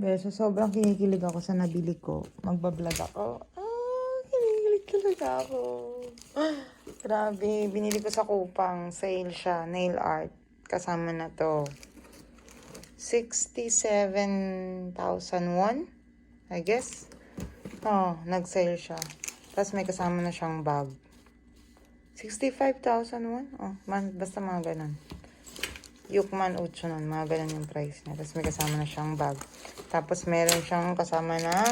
Beso, sobrang kinikilig ako sa nabili ko. Magbablog ako. Kinikilig talaga ako. Grabe, binili ko sa Kupang. Sale siya, nail art. Kasama na to. 67,000 won, I guess. Nag-sale siya. Tapos may kasama na siyang bag. 65,000 won? Basta mga ganun. Yukman Uchunon, mga ganun yung price niya. Tapos may kasama na siyang bag. Tapos meron siyang kasama na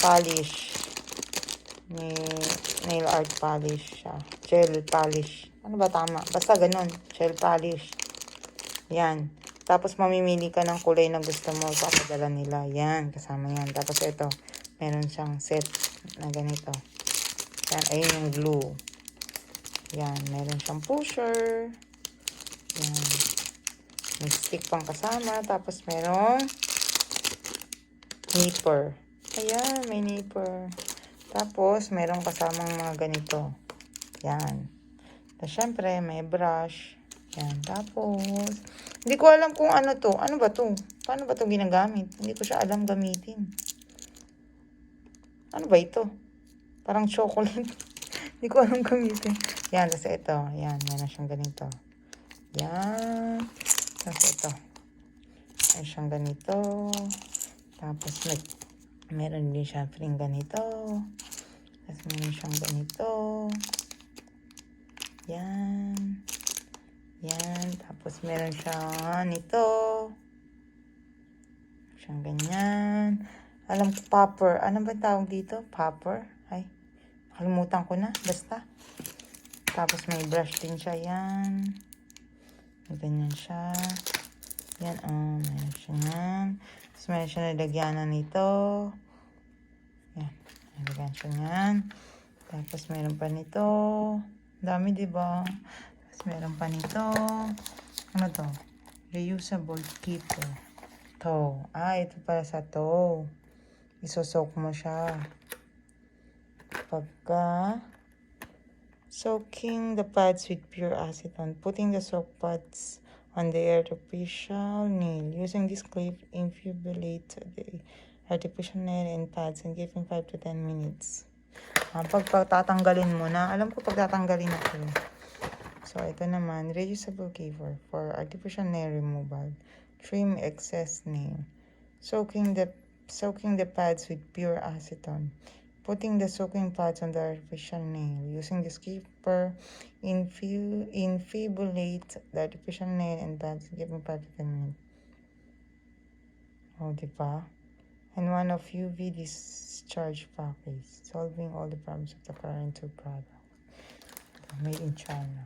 polish. Nail art polish siya. Gel polish. Ano ba tama? Basta ganun. Gel polish. Yan. Tapos mamimili ka ng kulay na gusto mo. Papadala nila. Yan. Kasama yan. Tapos ito. Meron siyang set na ganito. Yan. Ayun yung glue. Yan. Meron siyang pusher. Yan. May stick pang kasama. Tapos merong nipper. Ayan, may nipper. Tapos, merong kasamang mga ganito. Yan. Tapos, syempre, may brush. Yan. Tapos, hindi ko alam kung ano to. Ano ba to? Paano ba to ginagamit? Hindi ko siya alam gamitin. Ano ba ito? Parang chocolate. Hindi ko alam gamitin. Yan. Tapos, ito. Yan. Meron siyang ganito. Yan. Tapos, ito. Meron siyang ganito. Tapos, meron din siya ring ganito. Tapos, meron siyang ganito. Yan. Yan. Tapos, meron siyang nito. Siyang ganyan. Alam ko, popper. Ano ba tawag dito? Popper? Ay, nakalimutan ko na. Basta. Tapos, may brush din siya. Yan. May ganyan siya. Yan. Meron siya yan. Tapos, meron siya nalagyanan nito. Yan. Nalagyan siya yan. Tapos, meron pa nito. Dami, diba? Tapos, meron pa nito. Ano to? Reusable keeper. To. Ito para sa to. Isosok mo siya. Pagka soaking the pads with pure acetone. Putting the soak pads on the artificial nail. Using this clip, infibulate the artificial nail and pads and giving 5 to 10 minutes. Pagtatanggalin mo na. Alam ko pagtatanggalin ako. So, ito naman. Reusable keeper for artificial nail removal. Trim excess nail. Soaking the pads with pure acetone. Putting the soaking pads on the artificial nail. Using this keeper, infibulate the artificial nail and pads, giving 5 to 10 minutes. Diba? And one of UV discharge package, solving all the problems of the current two products. Made in China.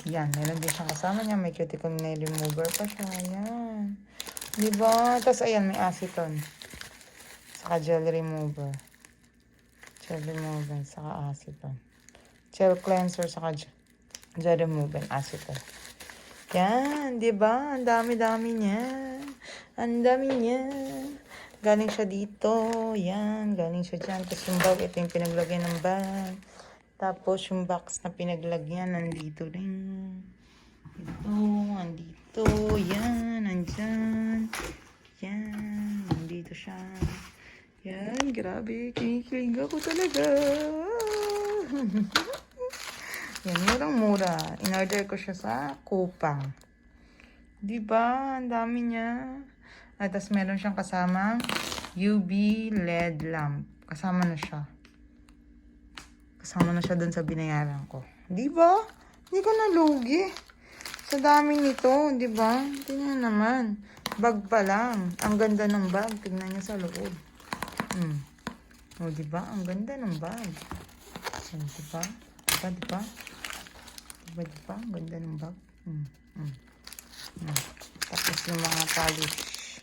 Yan, meron din siyang kasama niya. May cuticle nail remover pa siya. Yan. Diba? Tapos, ayan, may acetone. Saka gel remover. Gel remover, saka acetone. Gel cleanser, saka gel remover, acetone. Yan, diba? Ang dami-dami niya. Ang dami niya. Galing siya dito. Yan, galing siya dyan. Tapos yung bag, ito yung pinaglagyan ng bag. Tapos yung box na pinaglagyan, nandito rin. Ito, nandito. Yan, nandyan. Yan, nandito siya. Yan, grabe. Kinikilig ako talaga. Yan, murang-mura. In-order ko siya sa Kupang. Diba? Ang dami niya. At tapos meron siyang kasamang UV LED lamp. Kasama na siya. Kasama na siya dun sa binayaran ko. Diba? Hindi ka nalugi. Sa dami nito, diba? Tingnan naman. Bag pa lang. Ang ganda ng bag. Tingnan niyo sa loob. Diba? Ang ganda ng bag. Diba? Diba? Diba? Ang ganda ng bag. Tapos yung mga polish.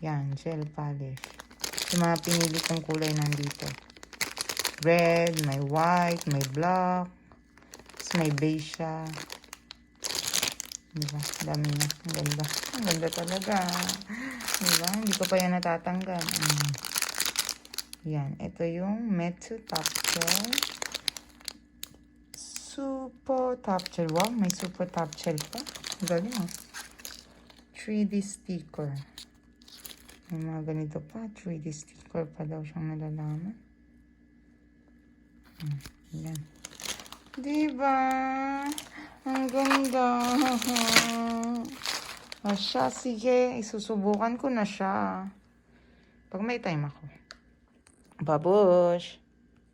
Yan, gel polish. Yung mga pinili kong kulay nandito. Red, may white, may black. Tapos may beige siya. Diba? Dami na. Ang ganda. Ang ganda talaga. Diba? Hindi ko pa yan natatanggal. Yan. Ito yung Metsu Top Gel. Super Top Gel. Wow, may Super Top Gel pa. Galing 3D sticker. May mga ganito pa. 3D sticker pa daw siyang nalalaman. Yan. Diba? Ang ganda. O siya, sige. Isusubukan ko na siya. Pag may time ako. Babush!